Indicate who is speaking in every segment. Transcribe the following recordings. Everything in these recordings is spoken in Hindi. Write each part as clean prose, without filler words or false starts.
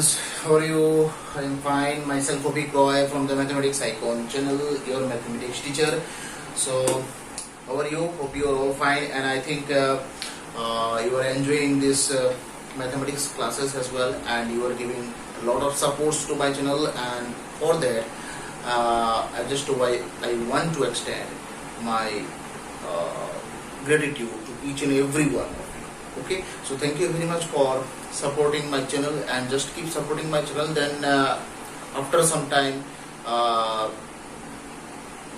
Speaker 1: students, how are you? I am fine. Myself Obik Roy from the Mathematics Icon channel, your mathematics teacher. So, how are you? Hope you are all fine, and I think you are enjoying this mathematics classes as well, and you are giving a lot of supports to my channel. And for that, I want to extend my gratitude to each and every one of you. Okay, so thank you very much for supporting my channel, and just keep supporting my channel. Then after some time,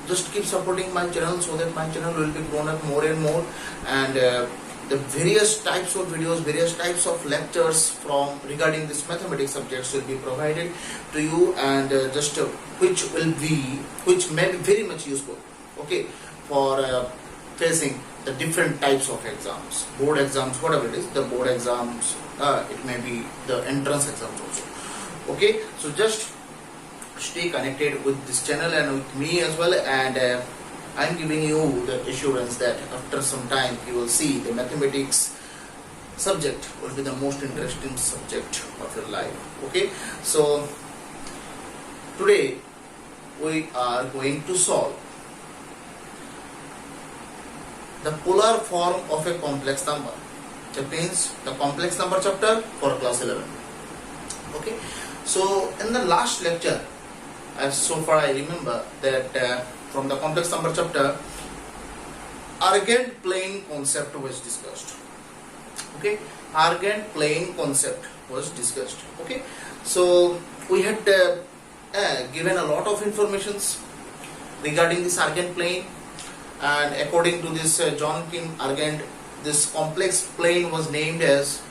Speaker 1: just keep supporting my channel so that my channel will be grown up more and more, and the various types of videos, various types of lectures from regarding this mathematics subjects will be provided to you, and which may be very much useful, okay, for facing the different types of exams, board exams, whatever it is, the board exams, it may be the entrance exams also. Okay, so just stay connected with this channel and with me as well, and I'm giving you the assurance that after some time you will see the mathematics subject will be the most interesting subject of your life. Okay, so today we are going to solve the polar form of a complex number. That means the complex number chapter for class 11. Okay, so in the last lecture, as so far I remember that from the complex number chapter, Argand plane concept was discussed. Okay, Argand plane concept was discussed. Okay, so we had given a lot of informations regarding this Argand plane, and according to this John Kim Argand, this complex plane was named as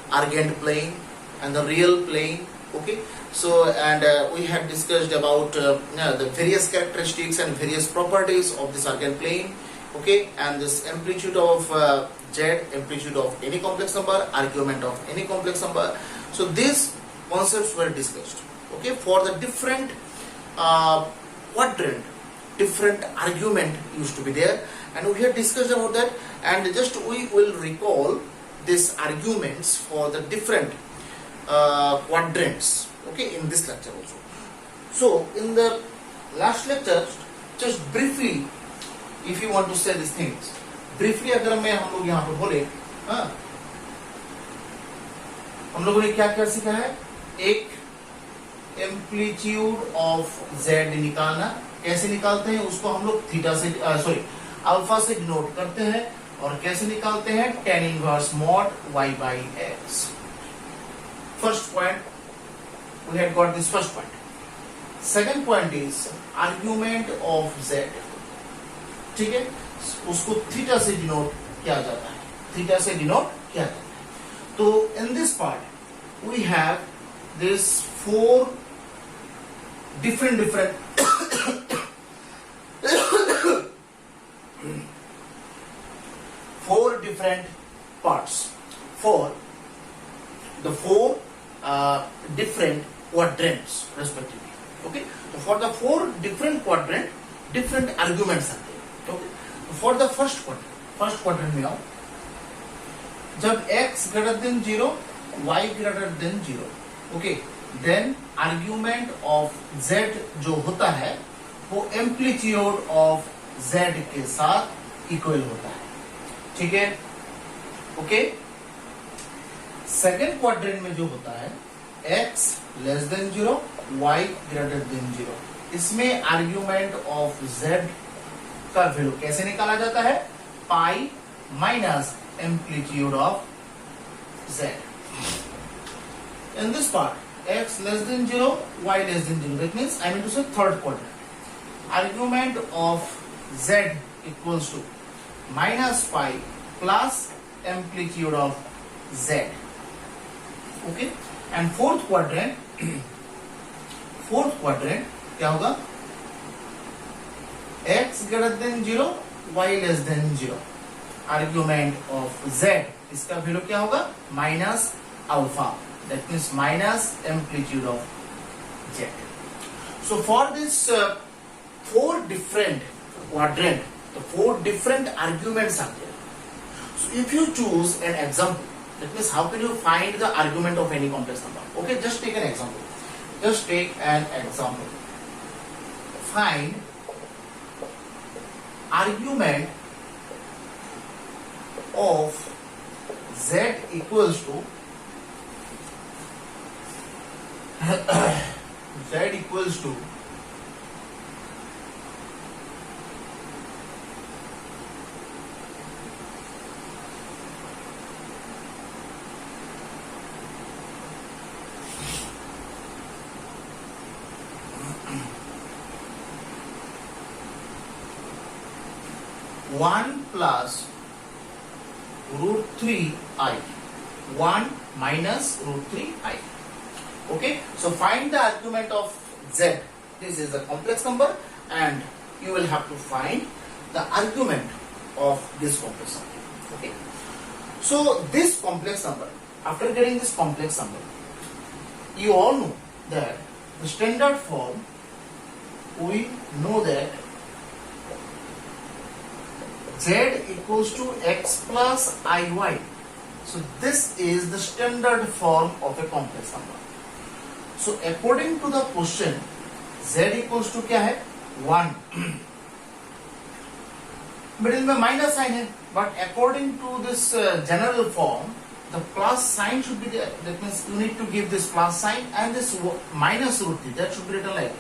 Speaker 1: Argand plane and the real plane. Okay, so and we had discussed about the various characteristics and various properties of this Argand plane. Okay, and this amplitude of z, amplitude of any complex number, argument of any complex number. So these concepts were discussed. Okay, for the different quadrant, different argument used to be there, and we had discussed about that, and just we will recall these arguments for the different quadrants, okay, in this lecture also. So in the last lecture, just briefly, if you want to say these things briefly, अगर मैं हम लोग यहाँ पर बोले, हम लोगों ने क्या क्या सीखा है? एक एम्पलीट्यूड ऑफ z निकालना, कैसे निकालते हैं उसको हम लोग थीटा से अल्फा से डिनोट करते हैं, और कैसे निकालते हैं? tan inverse mod y by x. First point, we had got this first point. Second point is argument of z. ठीक है, उसको थीटा से डिनोट किया जाता है, थीटा से डिनोट किया जाता है. तो in this part we have this four different four different parts for the four different quadrants respectively. Okay, so for the four different quadrant, different arguments are there. Okay, for the first quadrant में आओ, जब x greater than 0, y greater than 0, okay, then argument of z जो होता है वो amplitude of z के साथ इक्वल होता है. ठीक है, ओके. सेकेंड क्वाड्रेंट में जो होता है x less than 0, y greater than 0, इसमें आर्ग्यूमेंट ऑफ z का वैल्यू कैसे निकाला जाता है? Pi minus amplitude of z. In this part x less than 0, y less than 0, that means I mean to say third quadrant, argument of z equals to minus pi plus amplitude of z. Okay, and fourth quadrant क्या होगा? x greater than 0, y less than 0, argument of z, इसका वैल्यू क्या होगा? Minus alpha, that means minus amplitude of z. So for this four different quadrant, the four different arguments are there. So if you choose an example, That means how can you find the argument of any complex number? Okay, just take an example. Just take an example. Find argument of z equals to z equals to one plus root 3i, 1 minus root 3i. Okay, so find the argument of z. This is a complex number and you will have to find the argument of this complex number. Okay, so this complex number, after getting this complex number, you all know that the standard form, we know that z equals to x plus iy. So this is the standard form of a complex number. So according to the question, z equals to क्या है 1, मिडिल में माइनस साइन है, but according to this general form, the plus sign should be there. That means you need to give this plus sign and this minus root 3, that should be written like that.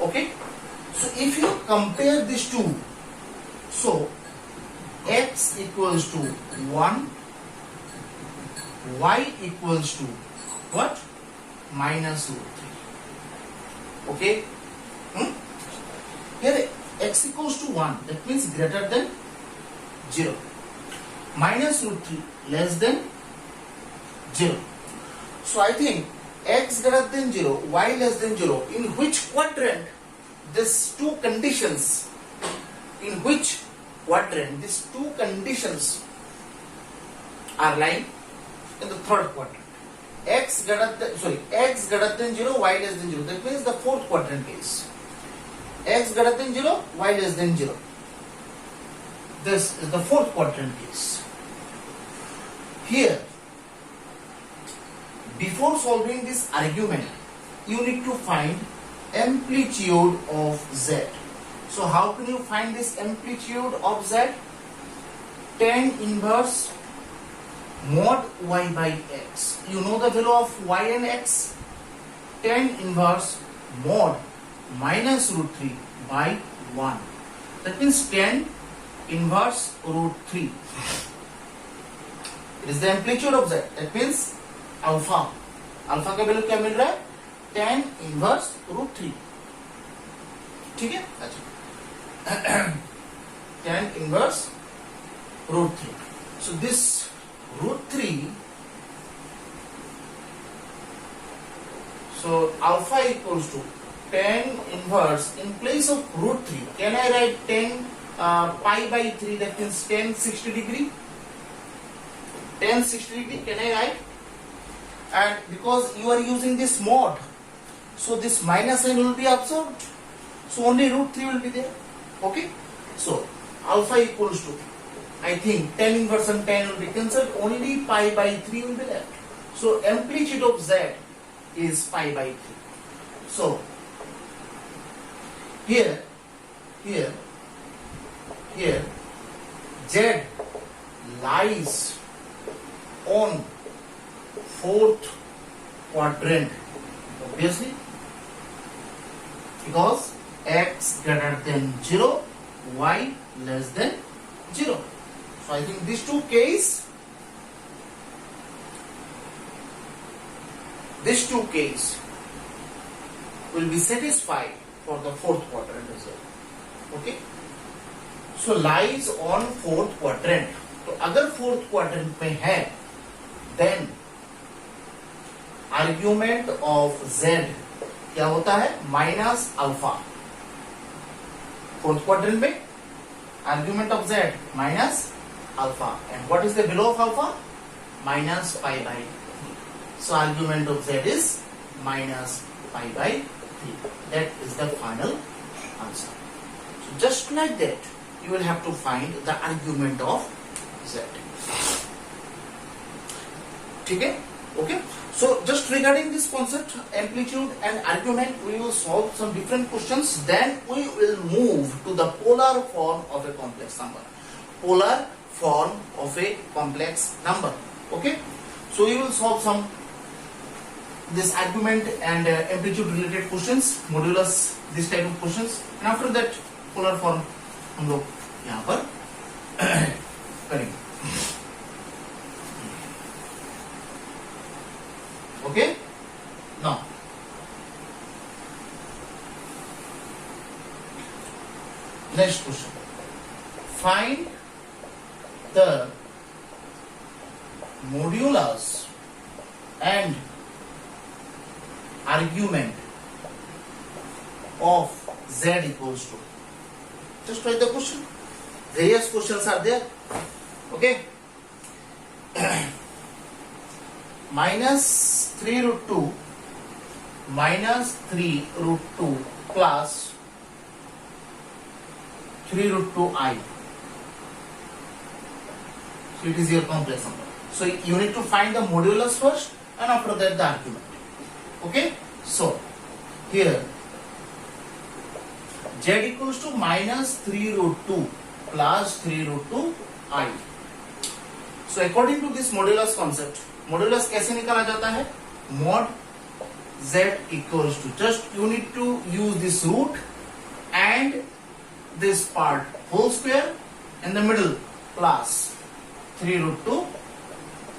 Speaker 1: Okay, so if you compare these two, so x equals to 1, y equals to what? Minus root 3. Okay, here x equals to 1, that means greater than 0. Minus root 3 less than 0. So I think x greater than 0, y less than 0, in which quadrant these two conditions, in which quadrant these two conditions are lying? In the third quadrant. X greater than 0, y less than 0, that means the fourth quadrant case. X greater than 0, y less than 0. This is the fourth quadrant case. Here, before solving this argument, you need to find amplitude of z. So how can you find this amplitude of z? Tan inverse mod y by x. You know the value of y and x? Tan inverse mod minus root 3 by 1. That means tan inverse root 3. It is the amplitude of z. That means alpha. Alpha का वैल्यू क्या मिल रहा है? tan inverse root 3. ठीक है? अच्छा. tan inverse root 3. So this root 3, so alpha equals to tan inverse, in place of root 3, can I write tan pi by 3, that means tan 60 degree? Tan 60 degree, can I write? And because you are using this mod, so this minus sign will be absorbed, so only root 3 will be there. Okay, so alpha equals to, I think tan inverse and tan will be cancelled, only pi by 3 will be left. So amplitude of z is pi by 3. So here z lies on fourth quadrant, obviously, because x greater than 0, y less than 0. So I think these two case will be satisfied for the fourth quadrant as well. Okay, so lies on fourth quadrant. तो अगर fourth quadrant में है, then argument of z क्या होता है? Minus alpha. फोर्थ क्वाड्रेंट में argument of z minus alpha, and what is the below of alpha? Minus pi by 3. So argument of z is minus pi by 3. That is the final answer. So just like that, you will have to find the argument of z. ठीक है. Okay, so just regarding this concept, amplitude and argument, we will solve some different questions. Then we will move to the polar form of a complex number. Polar form of a complex number. Okay, so we will solve some this argument and amplitude related questions, modulus, this type of questions, and after that polar form हम लोग यहाँ पर करेंगे. Okay, now next question. Find the modulus and argument of z equals to. Just write the question. Various questions are there. Okay. Minus 3 root 2 minus 3 root 2 plus 3 root 2 I. So it is your complex number. So you need to find the modulus first and after that the argument. Okay. So here z equals to minus 3 root 2 plus 3 root 2 I. So according to this modulus concept, modulus कैसे निकाला जाता है? Mod z equals to, just you need to use this root and this part whole square in the middle plus 3 root 2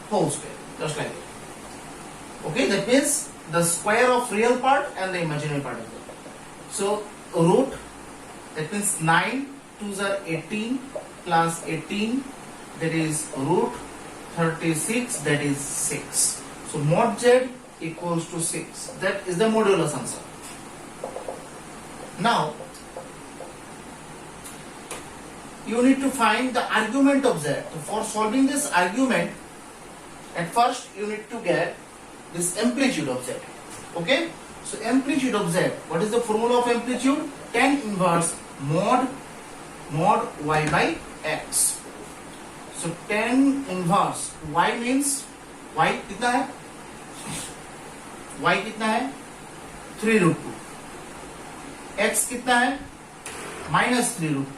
Speaker 1: whole square, just like that. Okay, that means the square of real part and the imaginary part as well. So root, that means 9 2s are 18 plus 18, that is root 36, that is 6. So mod z equals to 6. That is the modulus answer. Now you need to find the argument of z. So for solving this argument, at first you need to get this amplitude of z. Okay, so amplitude of z, what is the formula of amplitude? Tan inverse mod y by x. So tan inverse y means y कितना है? y कितना है? 3 root 2. x कितना है? minus 3 root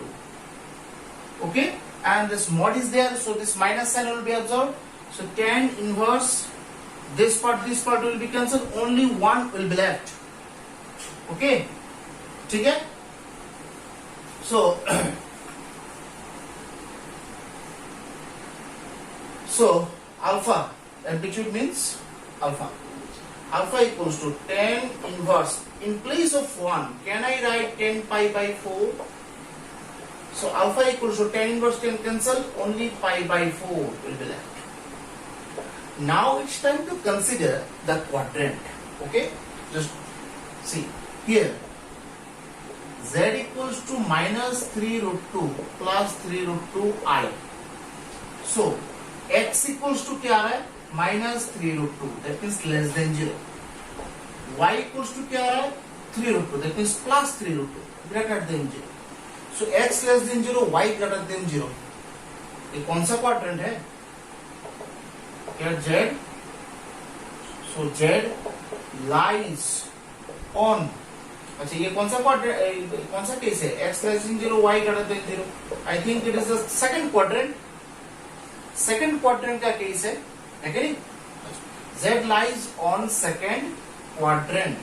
Speaker 1: 2. Okay, and this mod is there, so this minus sign will be absorbed. So tan inverse, this part will be cancelled, only 1 will be left. Okay, ठीक है? So so alpha, amplitude means alpha. Alpha equals to tan inverse. In place of 1, can I write 10 pi by 4? So alpha equals to tan inverse can cancel, only pi by 4 will be left. Now it's time to consider the quadrant. Okay, just see here. Z equals to minus 3 root 2 plus 3 root 2 I. So x equals to क्या आ रहा है? Minus 3 root 2, that means less than 0. Y equals to क्या आ रहा है? 3 root 2, that means plus 3 root 2, greater than 0. So x less than 0, y greater than 0. ये कौन सा क्वाड्रेंट है? क्या z? So z lies on, अच्छा ये कौन सा क्वाड्रेंट, कौन सा केस है? x less than 0, y greater than 0. I think it is the second quadrant. Second quadrant का केस है कि नहीं? Z lies on second quadrant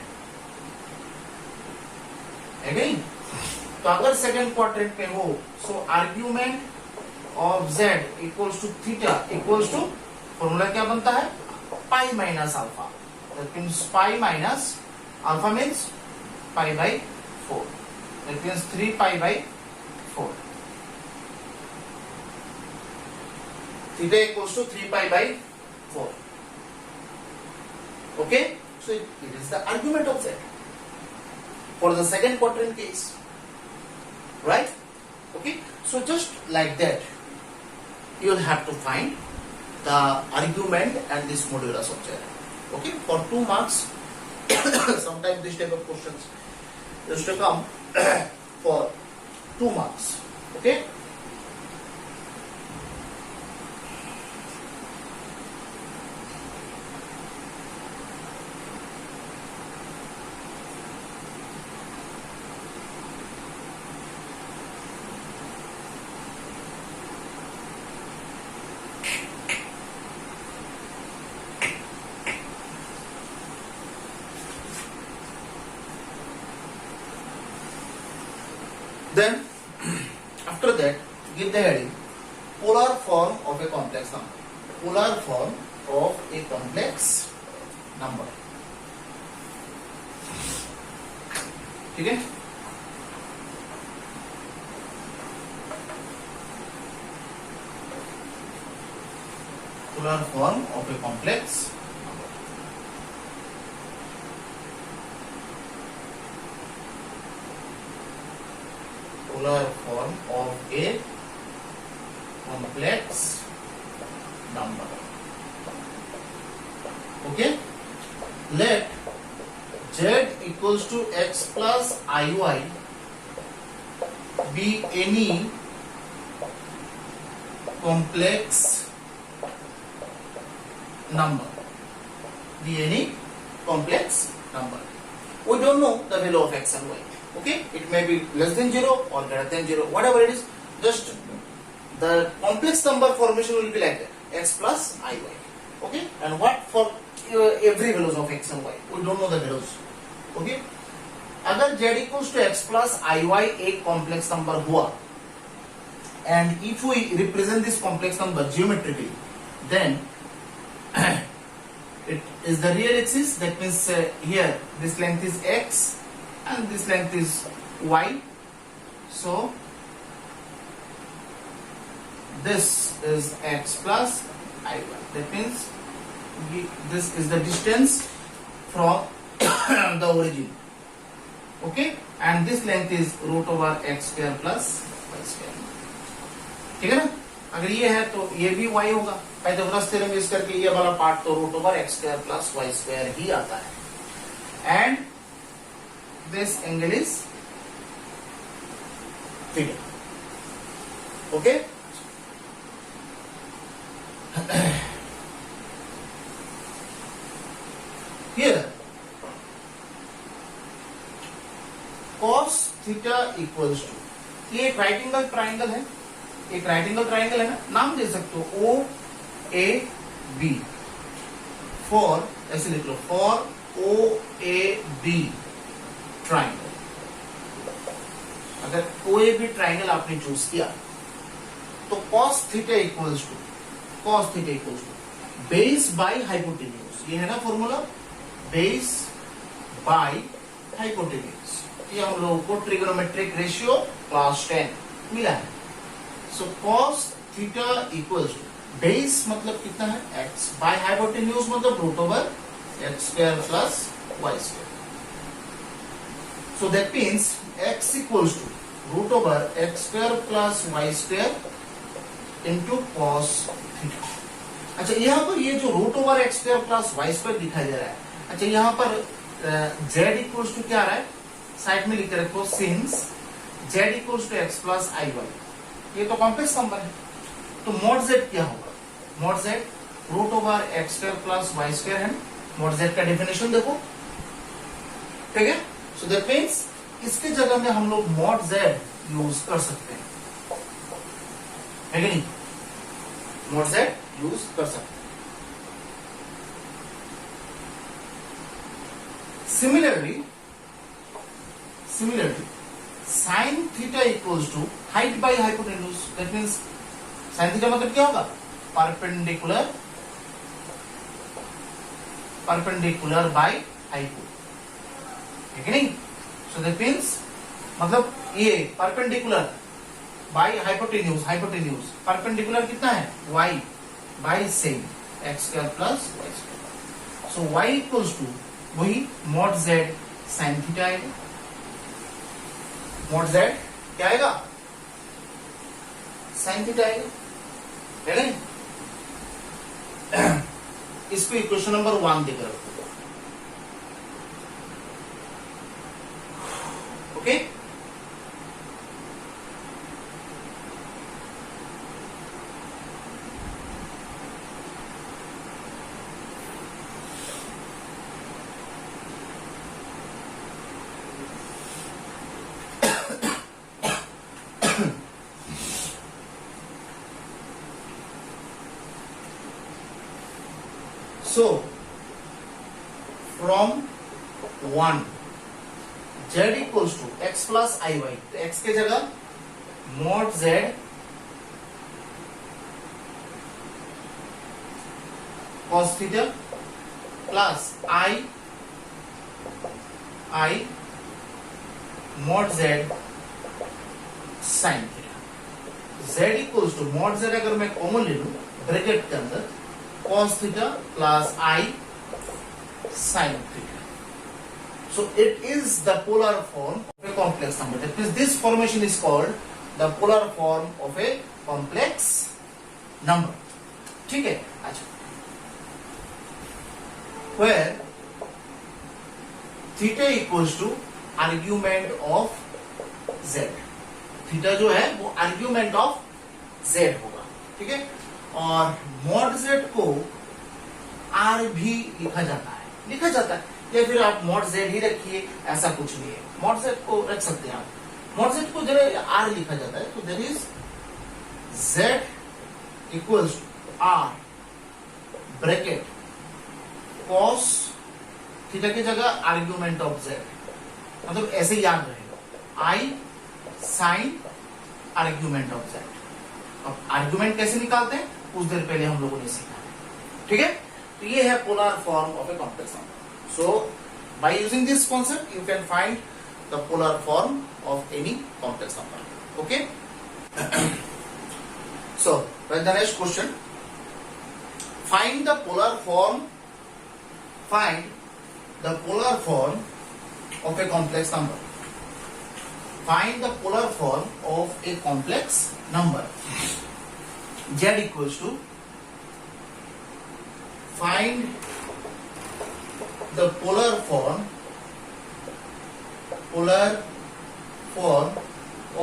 Speaker 1: है नहीं? तो अगर सेकेंड क्वाड्रेंट में हो, so argument of Z equals to theta equals to, formula क्या बनता है? Pi minus alpha. That means pi minus alpha means pi by 4. That means 3 pi by 4. Theta equals to 3 pi by 4. Okay, so it is the argument of Z for the second quadrant case, right? Okay, so just like that you will have to find the argument and this modulus of Z. Okay, for 2 marks sometimes this type of questions used to come for 2 marks. Okay, Then after that give the heading polar form of a complex number. Polar form of a complex number. ठीक है. Polar form of a complex number. Polar form of a complex number. Okay. Let z equals to x plus iy be any complex number. Be any complex number. We don't know the value of x and y. Okay, it may be less than 0 or greater than 0, whatever it is. Just the complex number formation will be like that, x plus iy. Okay, and what for every values of x and y, we don't know the values. Okay, अगर z equals to x plus iy एक complex number हुआ, and if we represent this complex number geometrically, then it is the real axis. That means here this length is x and this length is y. So this is x plus iy. That means this is the distance from the origin. Okay, and this length is root over x square plus y square. ठीक है ना. अगर ये है तो ये भी y होगा. पाइथागोरस थ्योरम यूज करके ये वाला पार्ट तो root over x square plus y square ही आता है. And this angle is theta. Okay. Here cos theta equals to, ये एक राइट एंगल ट्राइंगल है. एक राइट एंगल ट्राइंगल है ना, नाम दे सकते हो ओ ए बी. फॉर ऐसे लिख लो, for O A B triangle. अगर ओ ए बी ट्राइंगल आपने चूज किया तो cos theta equals to base by hypotenuse. ये है ना फॉर्मूला, बेस बाय हाइपोटेन्यूज. ये हम लोगों को ट्रिगोनोमेट्रिक रेशियो क्लास 10 मिला है. So cos theta equals to base मतलब कितना है x, बाय हाइपोटेन्यूज मतलब root over x square plus y square. So that means x equals to root over x square plus y square into cos theta. अच्छा, यहाँ पर ये जो root over x square plus y square दिखाई दे रहा है. अच्छा, यहाँ पर z इक्वल्स टू क्या आ रहा है, साइड में लिख के रखो, since z equals to x plus iy. ये तो कॉम्प्लेक्स नंबर है, तो मोड z क्या होगा? Mod z root over X square plus Y square है. मोड z का डेफिनेशन देखो. ठीक है. सो दैट मींस इसके जगह में हम लोग मोड z यूज कर सकते हैं, है कि नहीं? मोड z यूज कर सकते हैं. Similarly sin theta equals to height by hypotenuse. That means sin theta मतलब क्या होगा? परपेंडिकुलर by hypo, है कि नहीं? So that means मतलब ये परपेंडिकुलर by hypotenuse. परपेंडिकुलर कितना है? y by same x square plus y square. So y equals to वही mod z sin theta आएगा. मोड z क्या आएगा? साइन थीटा आएगा, है नहीं? इसको इक्वेशन नंबर 1 देकर रखो. Okay. So from 1 z equals to x plus i y, तो x के जगह mod z cos theta plus i mod z sine theta. z equals to mod z अगर मैं कॉमन ले लूं ब्रैकेट के अंदर cos theta plus I sine theta. So it is the polar form of a complex number. That means this formation is called the polar form of a complex number. ठीक है? अच्छा। Where theta equals to argument of z. Theta जो है वो argument of z होगा, ठीक है? और mod z को r भी लिखा जाता है या फिर आप mod z ही रखिए, ऐसा कुछ नहीं है, mod z को रख सकते हैं आप। mod z को जरा r लिखा जाता है, तो there is z equals to r bracket cos theta की जगह आर्ग्यूमेंट ऑफ z, मतलब ऐसे याद रहेगा i sin argument of z। अब आर्ग्यूमेंट कैसे निकालते हैं कुछ देर पहले हम लोगों ने सीखा है, ठीक है? तो ये है polar form of a complex number. So, by using this concept, you can find the polar form of any complex number. Okay? So, write the next question. Find the polar form. Find the polar form of a complex number. Find the polar form of a complex number. Z equals to. Find the polar form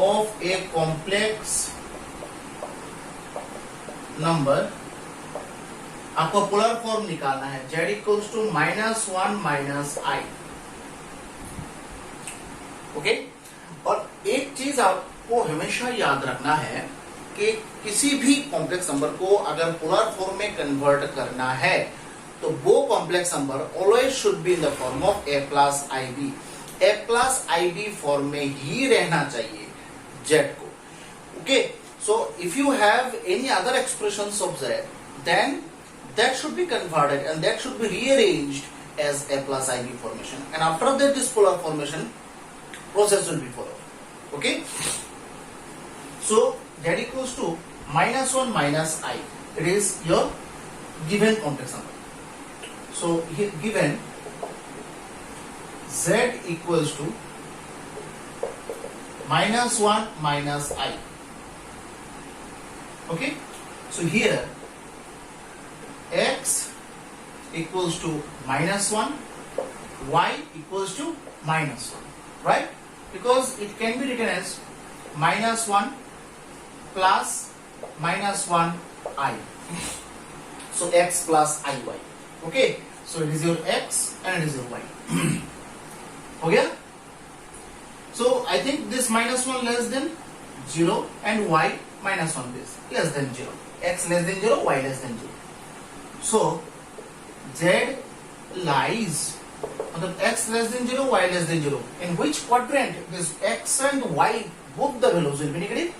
Speaker 1: of a complex number। आपको पोलर फॉर्म निकालना है, z equals to -1 minus i. Okay, और एक चीज आपको हमेशा याद रखना है कि किसी भी कॉम्प्लेक्स नंबर को अगर पोलर फॉर्म में कन्वर्ट करना है तो वो complex number always should be in the form of a plus i b. a plus i b form में ही रहना चाहिए z को। Okay, so if you have any other expressions of z, then that should be converted and that should be rearranged as a plus ib formation, and after that this polar formation process will be followed. Okay, so that equals to -1 minus I. It is your given complex number. So here given z equals to -1 minus I. Okay, so here x equals to -1, y equals to -1, right? Because it can be written as -1 plus -1 I. So x plus iy. Okay, so it is your x and it is your y. हो गया? So I think this -1 less than 0 and y -1 less than 0. X less than 0, y less than 0. So z lies, मतलब x less than 0, y less than 0. In which quadrant? This x and y both the values will be negative.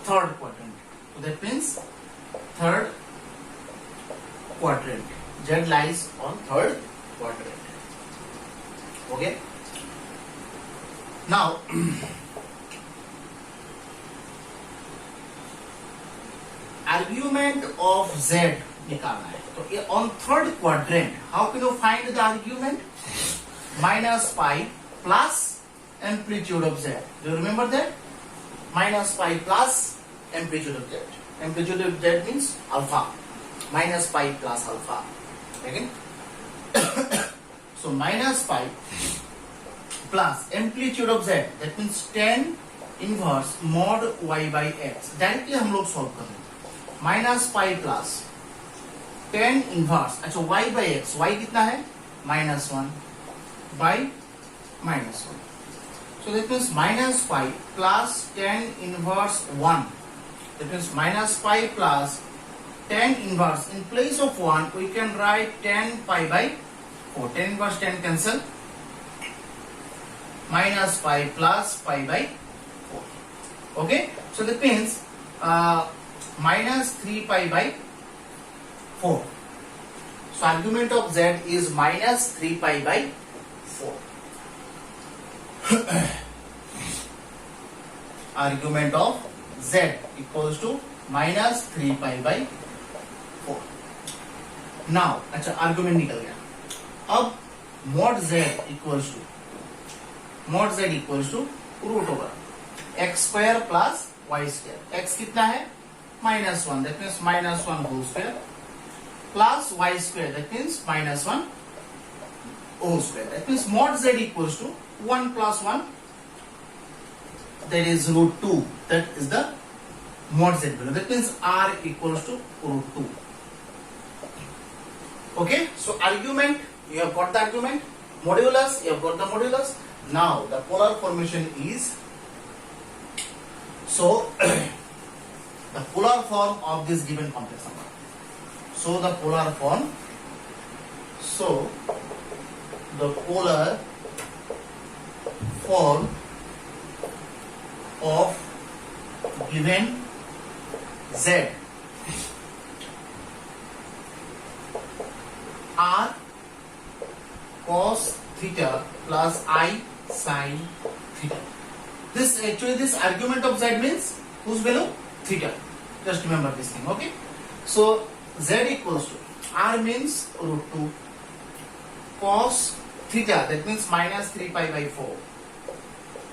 Speaker 1: Third quadrant. So that means third quadrant. Z lies on third quadrant. Okay. Now argument of z निकालना है, तो on third quadrant how can you find the argument? -pi plus amplitude of z. Do you remember that? -pi plus amplitude of z. Amplitude of z means alpha. -pi plus alpha. Again so -pi plus amplitude of z, that means tan inverse mod y by x. Directly हम लोग सॉल्व कर लेंगे. -pi प्लस tan इनवर्स, अच्छा y by x, y कितना है? -1 by -1. So that means -pi plus tan inverse 1. That means -pi plus tan inverse. In place of 1, we can write tan pi by 4. Tan inverse tan cancel. minus pi plus pi by 4. Okay, so that means minus 3 pi by 4. So argument of z is minus 3 pi by 4. Argument of z equals to minus 3 pi by 4. Now अच्छा argument निकल गया. अब mod z equals to root over x square plus y square. x कितना है? minus 1, that means minus 1 whole square plus y square, that means minus 1 whole square. That means mod z equals to 1 plus 1, that is root 2. That is the mod z value. That means r equals to root 2. Okay, so argument, you have got the argument. Modulus, you have got the modulus. Now the polar formation is, so the polar form of this given complex number. So the polar form of given z r cos theta plus I sin theta. This argument of z means whose value? Theta. Just remember this thing. Okay, so z equals to r means root 2 cos theta, that means minus 3 pi by 4,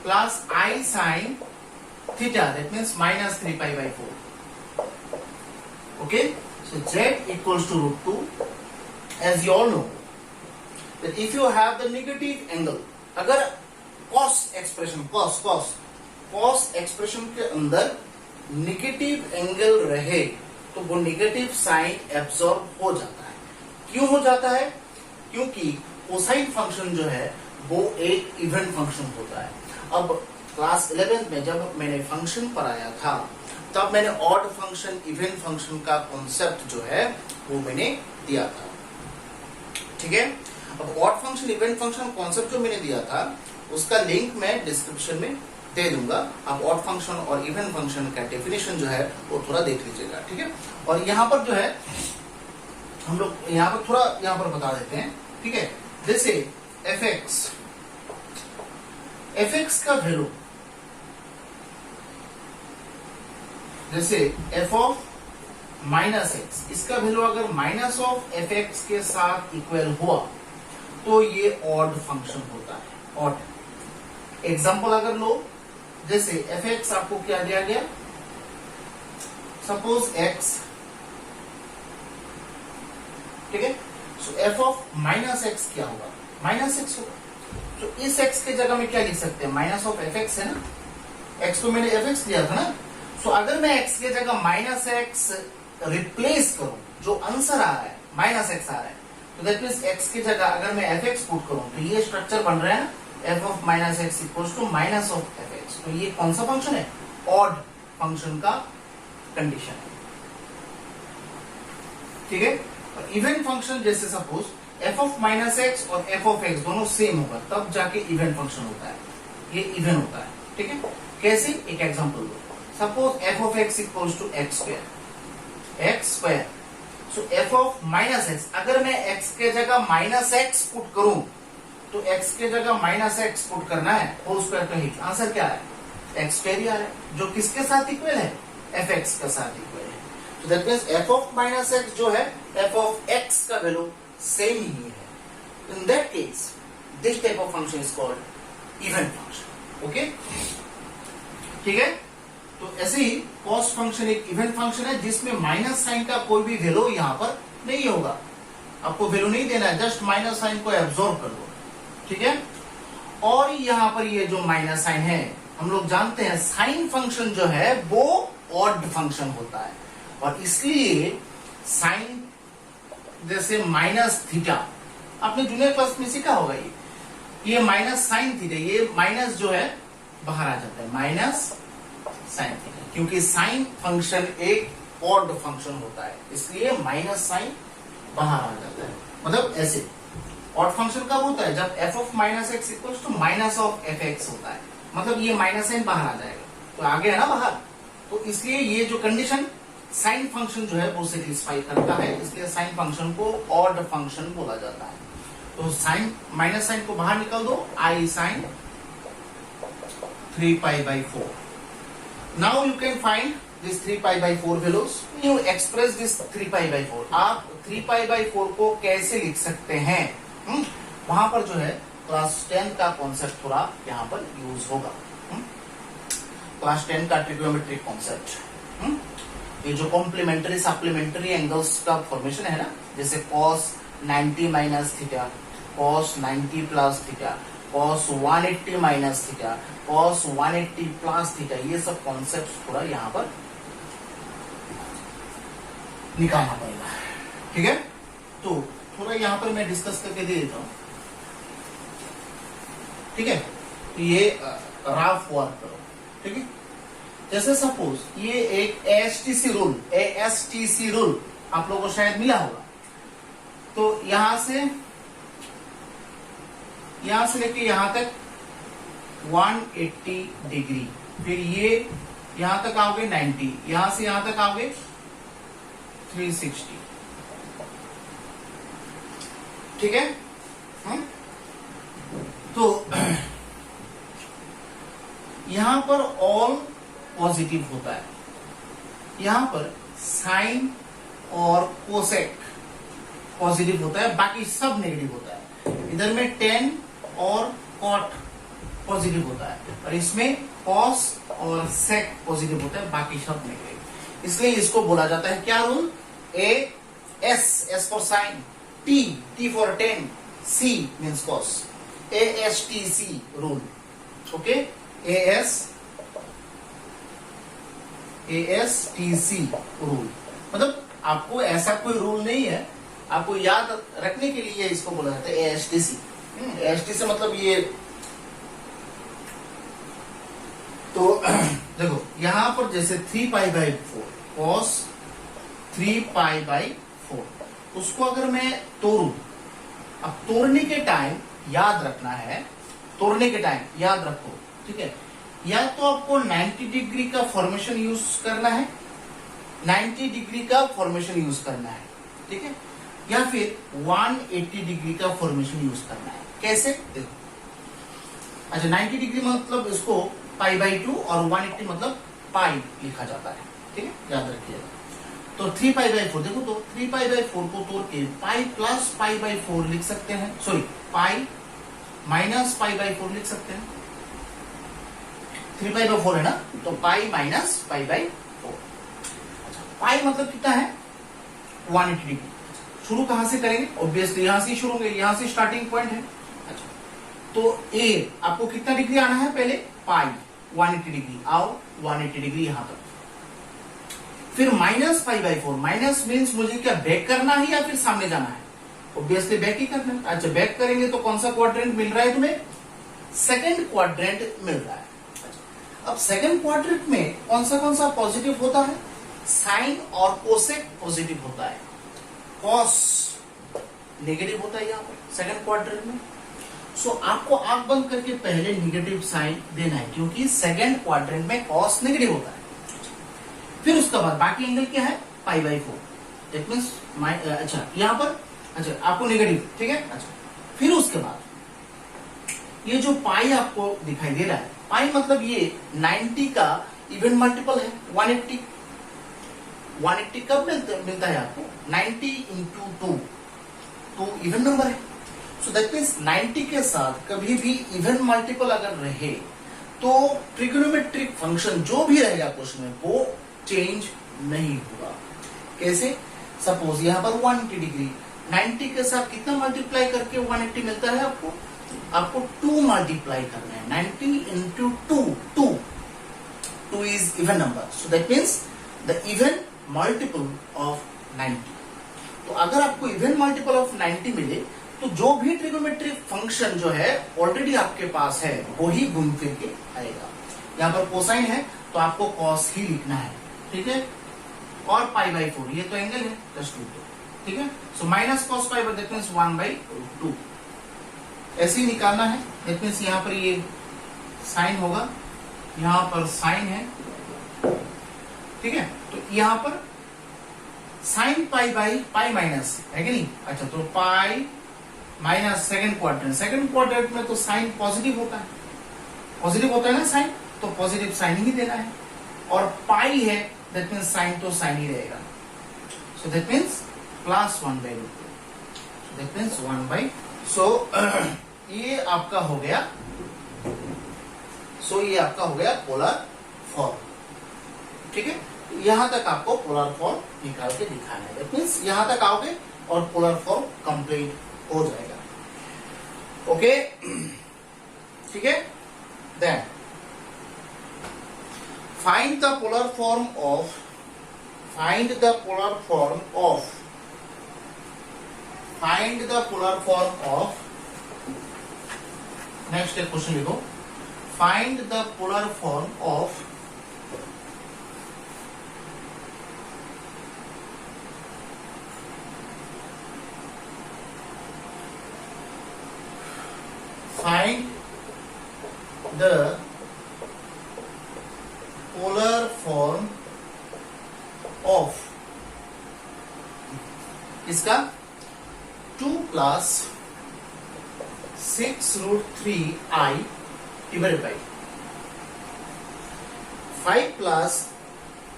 Speaker 1: plus I sin theta, that means minus 3 pi by 4. Okay, so z equals to root 2. As you all know that if you have the negative angle, अगर cos expression के अंदर नेगेटिव एंगल रहे तो वो नेगेटिव साइन एब्सॉर्ब हो जाता है. क्यों हो जाता है? क्योंकि कोसाइन फंक्शन जो है वो एक इवन फंक्शन होता है. अब क्लास 11 में जब मैंने फंक्शन पढ़ाया था तब मैंने ऑड फंक्शन इवन फंक्शन का कॉन्सेप्ट जो है वो मैंने दिया था. ठीक है, अब odd function even function concept जो मैंने दिया था उसका लिंक मैं डिस्क्रिप्शन में दे दूंगा. आप ऑड फंक्शन और इवन फंक्शन का डेफिनेशन जो है वो थोड़ा देख लीजिएगा. ठीक है, और यहाँ पर जो है हम लोग यहाँ पर थोड़ा यहाँ पर बता देते हैं. ठीक है, जैसे fx का वैल्यू, जैसे f ऑफ माइनस एक्स, इसका वैल्यू अगर माइनस ऑफ एफ एक्स के साथ इक्वल हुआ तो ये ऑड फंक्शन होता है. ऑड एग्जाम्पल अगर लो, जैसे एफ एक्स आपको क्या दिया गया, सपोज एक्स. ठीक है, सो एफ ऑफ माइनस एक्स क्या होगा? माइनस एक्स होगा. तो इस एक्स के जगह में क्या लिख सकते हैं? माइनस ऑफ एफ एक्स है ना. एक्स को मैंने एफ एक्स दिया था ना. सो अगर मैं एक्स के जगह माइनस एक्स रिप्लेस करूं, जो आंसर आ रहा है माइनस एक्स आ रहा है, तो दैट मीन्स एक्स की जगह अगर मैं एफ एक्स पुट करूं तो ये स्ट्रक्चर बन रहा है ना, f of minus x equals to minus of f x. तो ये कौन सा फंक्शन है? ऑड फंक्शन का कंडीशन है. ठीक है, और इवन फंक्शन जैसे suppose f of minus x और एफ ऑफ एक्स दोनों सेम होगा तब जाके इवन फंक्शन होता है. ये इवन होता है. ठीक है, कैसे? एक एग्जांपल दो. Suppose f of x equals to x square. So f of minus x, अगर मैं एक्स के जगह माइनस एक्स पुट करूं तो एक्स के जगह माइनस एक्स पुट करना है होल स्क्वायर का ही. आंसर क्या है? एक्स स्क्वायर ही आ रहा है, जो किसके साथ इक्वल है? एफ एक्स के साथ इक्वल है. तो that means F of minus x जो है एफ ऑफ एक्स का वैल्यू सेम ही है. In that case this type of function is called even function. Okay, ठीक है. तो ऐसे ही कॉस फंक्शन एक इवन फंक्शन है जिसमें माइनस साइन का कोई भी वैल्यू यहाँ पर नहीं होगा. आपको वैल्यू नहीं देना है, जस्ट माइनस साइन को एब्सॉर्ब कर दो. ठीक है, और यहाँ पर ये जो माइनस साइन है हम लोग जानते हैं साइन फंक्शन जो है वो ऑड फंक्शन होता है, और इसलिए साइन जैसे माइनस थीटा आपने जूनियर क्लास में सीखा होगा. ये माइनस साइन थीटा, ये माइनस जो है बाहर आ जाता है, माइनस साइन थीटा, क्योंकि साइन फंक्शन एक ऑड फंक्शन होता है इसलिए माइनस साइन बाहर आ जाता है. मतलब ऐसे ऑड फंक्शन कब होता है? जब f of minus x equals to minus of f x होता है, मतलब ये माइनस साइन बाहर आ जाएगा, तो आ गया ना बाहर। तो इसलिए ये जो कंडीशन साइन फंक्शन जो है वो सेटिस्फाई करता है, इसलिए साइन फंक्शन को ऑड फंक्शन बोला जाता है। तो साइन माइनस साइन को बाहर निकल दो, i sine 3π/4। Now you can find this 3π/4 values. You express this 3π/4। आप 3π/4 को कैसे लिख सकते हैं? वहां पर जो है क्लास 10 का कॉन्सेप्ट थोड़ा यहाँ पर यूज होगा। क्लास 10 का ट्रिग्नोमेट्रिक कॉन्सेप्ट, ये जो कॉम्प्लीमेंट्री सप्लीमेंट्री एंगल्स का फॉर्मेशन है ना, जैसे cos 90 minus theta, cos 90 plus theta, cos 180 minus theta, cos 180 plus theta, ये सब कॉन्सेप्ट थोड़ा यहाँ पर निकालना पड़ेगा। ठीक है, तो थोड़ा यहाँ पर मैं डिस्कस करके दे देता हूँ। ठीक है, तो ये राफ वर्क करो। ठीक है, जैसे सपोज ये एक एएसटीसी रूल आप लोगों को शायद मिला होगा। तो यहां से लेके यहां तक 180 डिग्री, फिर ये यहां तक आओगे 90, यहां से यहां तक आओगे 360। ठीक है, तो यहां पर ऑल पॉजिटिव होता है, यहां पर साइन और कोसेक पॉजिटिव होता है, बाकी सब नेगेटिव होता है। इधर में टेन और कॉट पॉजिटिव होता है, और इसमें कॉस और सेक पॉजिटिव होता है, बाकी सब नेगेटिव। इसलिए इसको बोला जाता है क्या rule? S for sine, T for tan, C means cos, ASTC rule. Okay, ASTC rule, मतलब आपको ऐसा कोई रूल नहीं है, आपको याद रखने के लिए इसको बोला जाता है ASTC। ASTC मतलब ये, तो देखो यहां पर जैसे 3π/4 cos 3π/4, उसको अगर मैं तोड़ू, अब तोड़ने के टाइम याद रखना है, तोड़ने के टाइम याद रखो। ठीक है, या तो आपको 90 डिग्री का फॉर्मेशन यूज करना है, 90 डिग्री का फॉर्मेशन यूज करना है। ठीक है, या फिर 180 डिग्री का फॉर्मेशन यूज करना है। कैसे? देखो, अच्छा 90 डिग्री मतलब इसको π/2 और 180 मतलब पाई लिखा जाता है। ठीक है, याद रखिएगा। तो 3π/4 देखो, तो 3π/4 को तोड़ के पाई प्लस π/4 लिख सकते हैं, सॉरी पाई माइनस π/4 लिख सकते हैं। 3π/4 है ना, तो पाई माइनस π/4। अच्छा, पाई मतलब कितना है? 180 डिग्री। शुरू कहां से करेंगे? ऑब्वियसली यहां से शुरू होंगे, यहां से स्टार्टिंग पॉइंट है। अच्छा, तो ए आपको कितना डिग्री आना है? पहले पाई 180 डिग्री, आओ 180 डिग्री यहां तक, फिर माइनस π/4। माइनस मीन्स मुझे क्या बैक करना है या फिर सामने जाना है? ऑब्वियसली बैक ही करना है। अच्छा, बैक करेंगे तो कौन सा क्वाड्रेंट मिल रहा है तुम्हें? सेकंड क्वाड्रेंट मिल रहा है। अब सेकंड क्वाड्रेंट में कौन सा पॉजिटिव होता है? साइन और कोसेक पॉजिटिव होता है, कॉस नेगेटिव होता है यहाँ पर सेकंड क्वाड्रेंट में। सो आपको आंख बंद करके पहले नेगेटिव साइन देना है, क्योंकि सेकंड क्वाड्रेंट में कॉस नेगेटिव होता है। फिर उसके बाद बाकी एंगल क्या है? π/4। दैट मींस अच्छा यहाँ पर अच्छा आपको नेगेटिव, ठीक है। अच्छा, फिर उसके बाद ये जो पाई आपको दिखाई दे रहा है, पाई मतलब ये 90 का इवन मल्टीपल है 180। 180 कब मिलता है आपको? 90 इंटू 2, तो इवन नंबर है। सो दैट मीन्स 90 के साथ कभी भी इवन मल्टीपल अगर रहे तो ट्रिग्नोमेट्रिक फंक्शन जो भी रहेगा क्वेश्चन में वो चेंज नहीं होगा। कैसे? सपोज यहाँ पर 180 डिग्री, 90 के साथ कितना मल्टीप्लाई करके 180 मिलता है आपको? आपको 2 मल्टीप्लाई करना है, 90 into 2, 2 is even number. So that means the even multiple of 90। तो अगर आपको इवन मल्टीपल ऑफ 90 मिले तो जो भी ट्रिग्नोमेट्रिक फंक्शन जो है ऑलरेडी आपके पास है वो ही घूम फिर के आएगा। यहाँ पर कोसाइन है तो आपको कॉस ही लिखना है, ठीक है। और π/4 ये तो एंगल है, जस्ट रूट, ठीक है। So minus cos pi that means 1/2। ऐसे ही निकालना है। दैट मीन्स यहाँ पर ये साइन होगा, यहाँ पर साइन है, ठीक है। तो यहाँ पर sine pi by pi minus है कि नहीं। अच्छा, तो पाई माइनस सेकंड क्वाड्रेंट में तो साइन पॉजिटिव होता है, पॉजिटिव होता है ना साइन, तो पॉजिटिव साइन ही देना है। और पाई है, दैट मीन्स साइन तो साइन ही रहेगा। So that means plus 1/√2, that means 1/, सो ये आपका हो गया, ये आपका हो गया पोलर फॉर्म, ठीक है। यहां तक आपको पोलर फॉर्म निकाल के दिखाना है। दैट मीन्स यहां तक आओगे और पोलर फॉर्म कंप्लीट हो जाएगा। ओके, ठीक है। Then find the polar form of next question लिखो। Find the polar form of find the polar form of इसका 2 plus 6√3i divided by 5 plus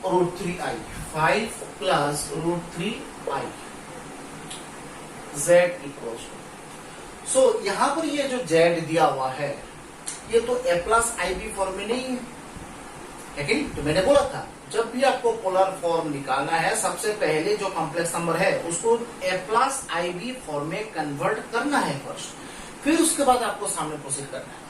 Speaker 1: √3i, 5 plus √3i z equals to। सो यहां पर ये जो z दिया हुआ है ये तो a plus i b form में नहीं है कि नहीं। तो मैंने बोला था जब भी आपको पोलर फॉर्म निकालना है सबसे पहले जो कॉम्प्लेक्स नंबर है उसको a plus i b form में कन्वर्ट करना है फर्स्ट, फिर उसके बाद आपको सामने प्रोसीड करना है।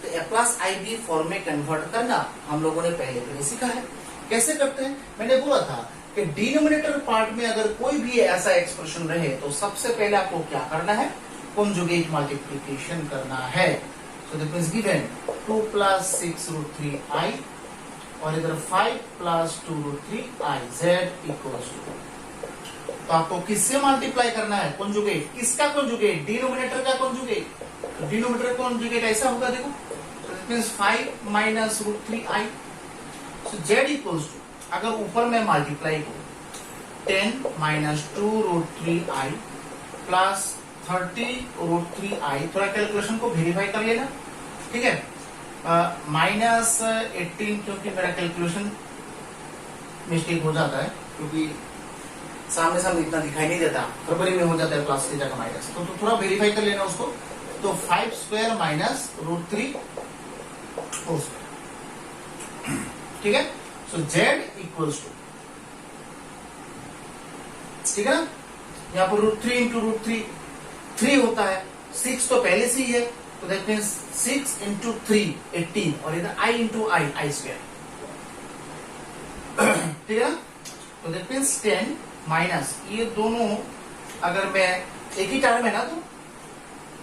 Speaker 1: तो a plus i b form में कन्वर्ट करना हम लोगों ने पहले सीखा है। कैसे करते हैं, मैंने बोला था कि डिनोमिनेटर पार्ट में अगर कोई भी ऐसा एक्सप्रेशन रहे तो सबसे पहले आपको क्या करना है, conjugate multiplication करना है। So that means given 2 plus 6√3i और इधर 5 plus 2√3i z equals to, तो आपको किससे मल्टीप्लाई करना है, conjugate। किसका conjugate, डिनोमिनेटर का conjugate। तो डिनोमिनेटर conjugate ऐसा होगा, देखो। So that means 5 minus √3i, so z equals to, अगर ऊपर में मल्टीप्लाई को 10 minus 2√3i plus 30√3i, थोड़ा कैलकुलेशन को वेरीफाई कर लेना, ठीक है। माइनस 18, क्योंकि मेरा कैलकुलेशन मिस्टेक हो जाता है क्योंकि सामने सामने इतना दिखाई नहीं देता, फरवरी में हो जाता है प्लस की जगह माइनस, तो थोड़ा वेरीफाई कर लेना उसको। तो 5 स्क्वायर माइनस √3 होल स्क्वायर, ठीक है। सो z इक्वल्स टू, ठीक है ना, यहाँ पर √3 इंटू √3 3 होता है, 6 तो पहले से ही है, तो दैट मीन्स 6 इंटू 3 18 और इधर i इंटू आई स्क्वायर, ठीक है ना। तो दैट मीन्स 10 माइनस ये दोनों अगर मैं एक ही टर्म है ना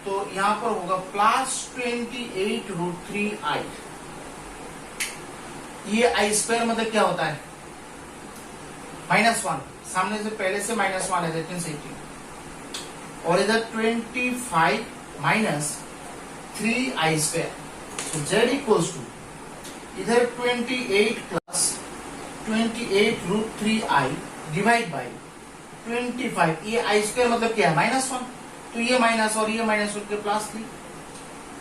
Speaker 1: तो यहां पर होगा प्लस 28√3i। ये आई स्क्वायर मतलब क्या होता है, -1, सामने से पहले से -1 है, दैट मीन्स 18 और इधर 25 माइनस 3i स्क्वायर, तो z इक्वल्स टू इधर 28 प्लस 28√3i डिवाइड बाई 25, ये i स्क्वायर मतलब क्या है, -1, तो ये माइनस और ये माइनस होकर प्लस 3,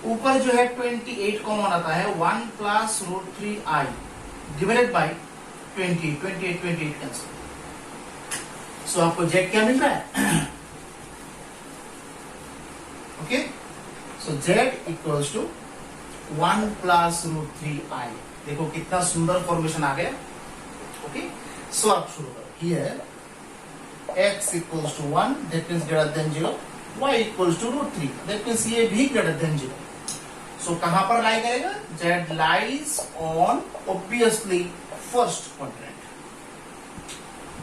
Speaker 1: ऊपर जो है 28 कॉमन आता है, 1 plus √3i divided by 28 cancel. So आपको z क्या मिल रहा है, okay. So z equals to 1 plus √3i। देखो कितना सुंदर फॉर्मेशन आ गया, ओके। सो आप शुरू करो, here x equals to 1, that means greater than 0, y equals to √3, that means ये भी ग्रेटर देन 0। सो कहां पर लाई करेगा, z lies on obviously first quadrant.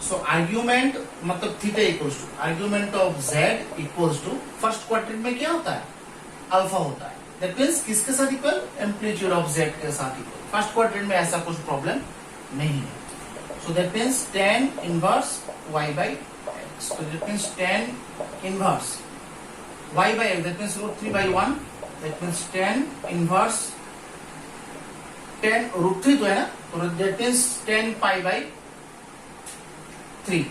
Speaker 1: So argument मतलब theta equals to argument of z equals to first quadrant में क्या होता है, अल्फा होता है, दैट मीन्स किसके साथ इक्वल, एम्पलीट्यूड ऑफ z के साथ इक्वल। फर्स्ट क्वाड्रेंट में ऐसा कुछ प्रॉब्लम नहीं है। So that means tan inverse y by x, so that means tan inverse y by x, that means root 3 by 1, that means 10 inverse 10 root 3 तो है ना, तो that means 10 pi by 3,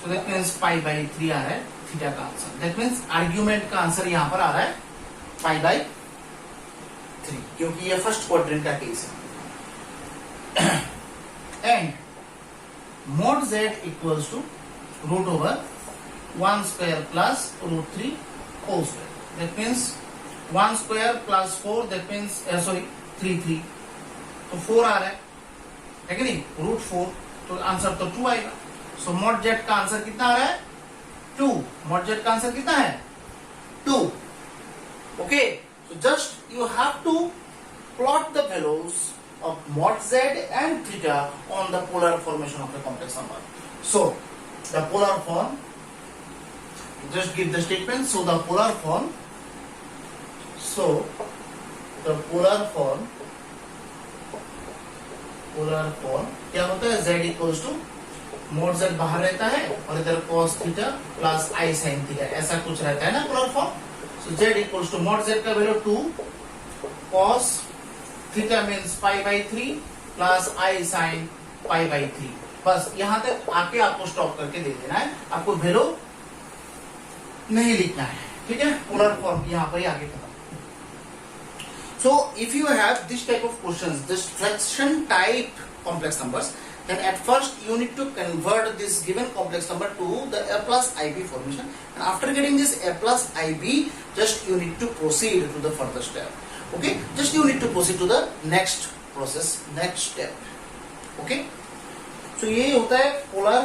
Speaker 1: so that means pi by 3 आ रहा है थीटा का आंसर, that means आर्ग्यूमेंट का आंसर यहाँ पर आ रहा है pi by 3, क्योंकि ये फर्स्ट क्वाड्रेंट का केस है। And mod z equals to root over 1 square plus root 3 whole square, that means 1 square plus 4, that means sorry 3 तो 4 आ रहा है कि नहीं, रूट 4, तो आंसर तो 2 आएगा। सो mod z का आंसर कितना आ रहा है 2, mod z का आंसर कितना है 2। Okay, so just you have to plot the values of mod z and theta on the polar formation of the complex number. So the polar form, just give the statement. So the polar form क्या होता है, z equals to mod z बाहर रहता है और इधर cos theta plus i sin theta, ऐसा कुछ रहता है ना polar form. So z equals to mod z का value 2 cos theta means pi by 3 plus i sin pi by 3। बस यहां तक आके आपको स्टॉप करके दे देना है, आपको वैल्यू नहीं लिखना है, ठीक है। पोलर फॉर्म यहां पर ही आगे खत्म। So if you have this type of questions, this fraction type complex numbers, then at first you need to convert this given complex number to the a plus ib formation, and after getting this a plus ib, just you need to proceed to the further step. Okay, just you need to proceed to the next process, next step. Okay, so ये होता है पोलर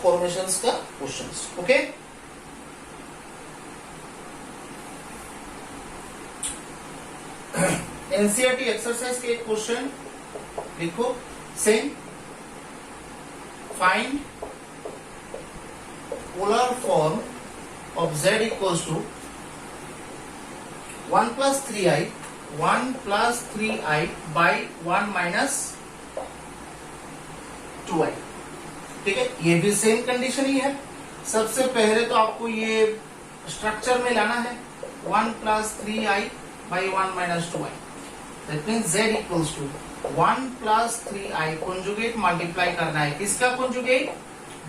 Speaker 1: फॉर्मेशंस का क्वेश्चंस। ओके, एनसीईआरटी एक्सरसाइज के एक क्वेश्चन लिखो, same find polar form of z equals to 1 plus 3i by 1 minus 2i। ठीक है, ये भी सेम कंडीशन ही है। सबसे पहले तो आपको ये स्ट्रक्चर में लाना है 1 plus 3i by 1 minus 2i, that means z equals to 1 plus 3i conjugate multiply करना है, किसका कॉन्जुगेट,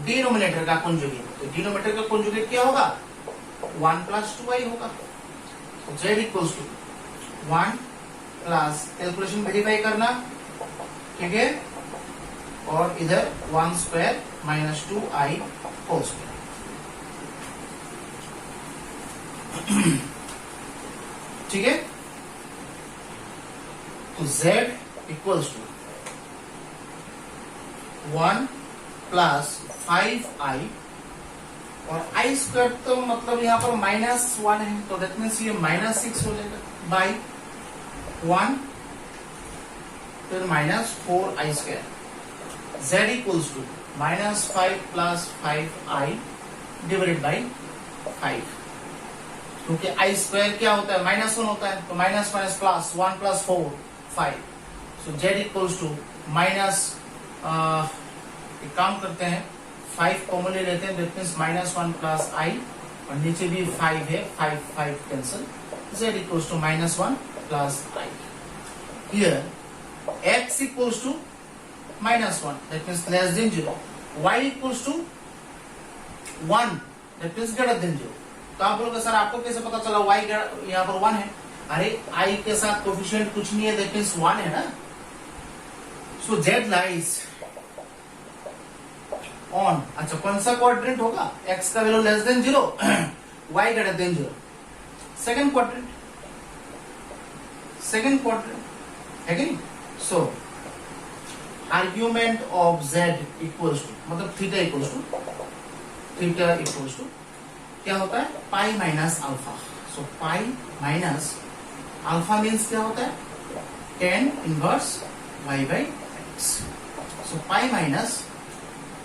Speaker 1: डिनोमिनेटर का कॉन्जुगेट। तो डिनोमिनेटर का कॉन्जुगेट क्या होगा 1 plus 2i होगा। तो z equals to 1 plus, calculation verify करना, ठीक है, और इधर 1 square minus 2i whole square. ठीक है, तो z equals to 1 plus 5i, और i स्क्वायर तो मतलब यहाँ पर -1 है, तो दैट मीन्स ये -6 हो जाएगा बाई 1 फिर -4i square. z equals to -5 plus 5i divided by 5, क्योंकि i स्क्वायर क्या होता है -1 होता है, तो minus minus plus 1 plus 4 5। So z equals to minus, एक काम करते हैं 5 कॉमन ले लेते हैं, दैट मीन्स -1 प्लस i, और नीचे भी 5 है, 5 cancel, z equals to -1 plus i। Here x equals to -1, that means less than 0, y equals to 1, that means greater than 0। तो आप बोलोगे सर आपको कैसे पता चला y यहाँ पर 1 है? अरे i के साथ कोफिशिएंट कुछ नहीं है, that means 1 है ना। So z lies on, अच्छा कौन सा क्वाड्रेंट होगा, x का value less than 0, y greater than 0, second quadrant है कि नहीं। So argument of z equals to, मतलब थीटा इक्वल्स टू क्या होता है pi minus alpha. So pi minus alpha means क्या होता है tan inverse y by x. So pi minus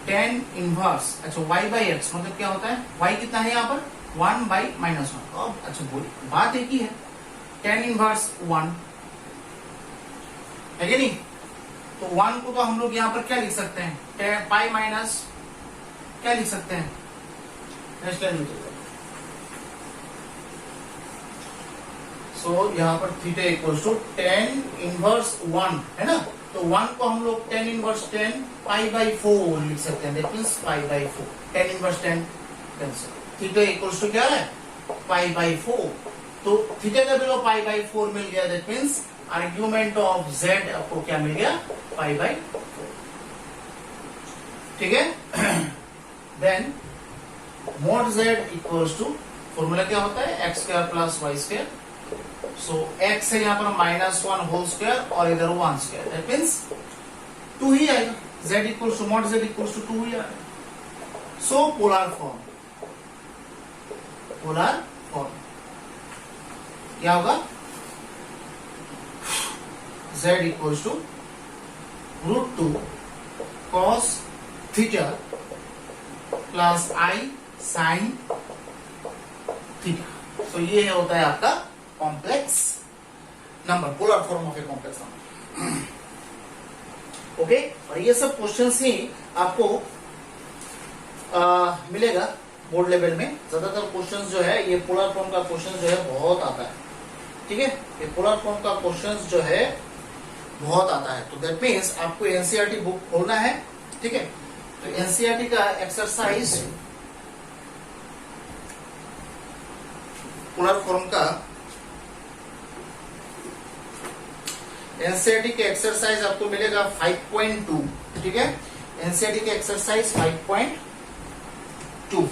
Speaker 1: tan inverse, अच्छा y बाई एक्स मतलब क्या होता है, y कितना है यहाँ पर 1 बाई -1। अच्छा बोलिए बात एक ही है, tan इनवर्स 1 है कि नहीं, तो 1 को तो हम लोग यहाँ पर क्या लिख सकते हैं, पाई माइनस क्या लिख सकते हैं, सो यहाँ पर थीटा इक्वल्स टू 10 इनवर्स 1 है ना, तो 1 को हम लोग 10 इनवर्स 10 पाई बाई 4 लिख सकते हैं, that means pi by 4, 10 inverse 10 cancel, theta equals to क्या है, पाई बाई 4, तो थीटा का वैल्यू पाई बाई 4 मिल गया, that means argument of z आपको क्या मिल गया, पाई बाई 4, ठीक है। Then mod z equals to, formula क्या होता है, x square plus Y square, so x है यहाँ पर -1 होल स्क्वायर और इधर 1 स्क्वायर, दैट मींस 2 ही आएगा, z equals to mod z equals to 2 ही आएगा, सो पोलर फॉर्म क्या होगा, z equals to √2 cos theta plus i sin theta, तो ये होता है आपका complex number, polar form of a complex number, okay. और ये सब क्वेश्चंस ही आपको मिलेगा बोर्ड लेवल में, ज्यादातर क्वेश्चंस जो है ये पोलर फॉर्म का क्वेश्चन जो है बहुत आता है, ठीक है, ये पोलर फॉर्म का क्वेश्चंस जो है बहुत आता है, तो दैट मीन्स आपको एनसीईआरटी बुक खोलना है, ठीक है, तो एनसीईआरटी का एक्सरसाइज पोलर फॉर्म का एनसीईआरटी के एक्सरसाइज आपको मिलेगा 5.2, ठीक है, एनसीईआरटी के एक्सरसाइज 5.2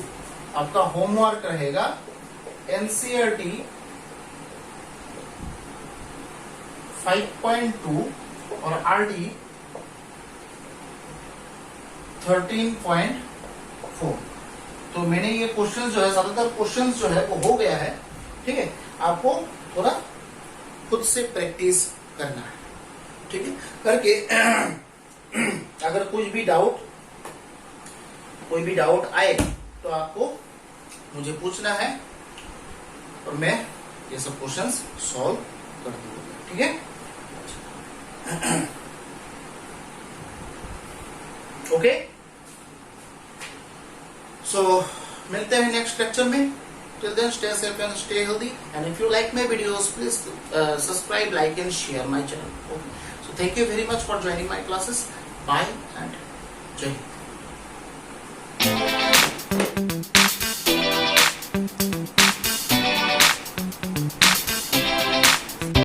Speaker 1: आपका होमवर्क रहेगा, एनसीईआरटी 5.2 और आरडी 13.4, तो मैंने ये क्वेश्चंस जो है, ज्यादातर क्वेश्चंस जो है वो हो गया है, ठीक है, आपको थोड़ा खुद से प्रैक्टिस करना है, ठीक है, करके अगर कोई भी डाउट आए तो आपको मुझे पूछना है और मैं ये सब क्वेश्चंस सॉल्व कर दूंगा, ठीक है, ओके। सो मिलते हैं नेक्स्ट लेक्चर में, till then stay safe and stay healthy, and if you like my videos please subscribe, like and share my channel, okay. So thank you very much for joining my classes, bye and jai Hind.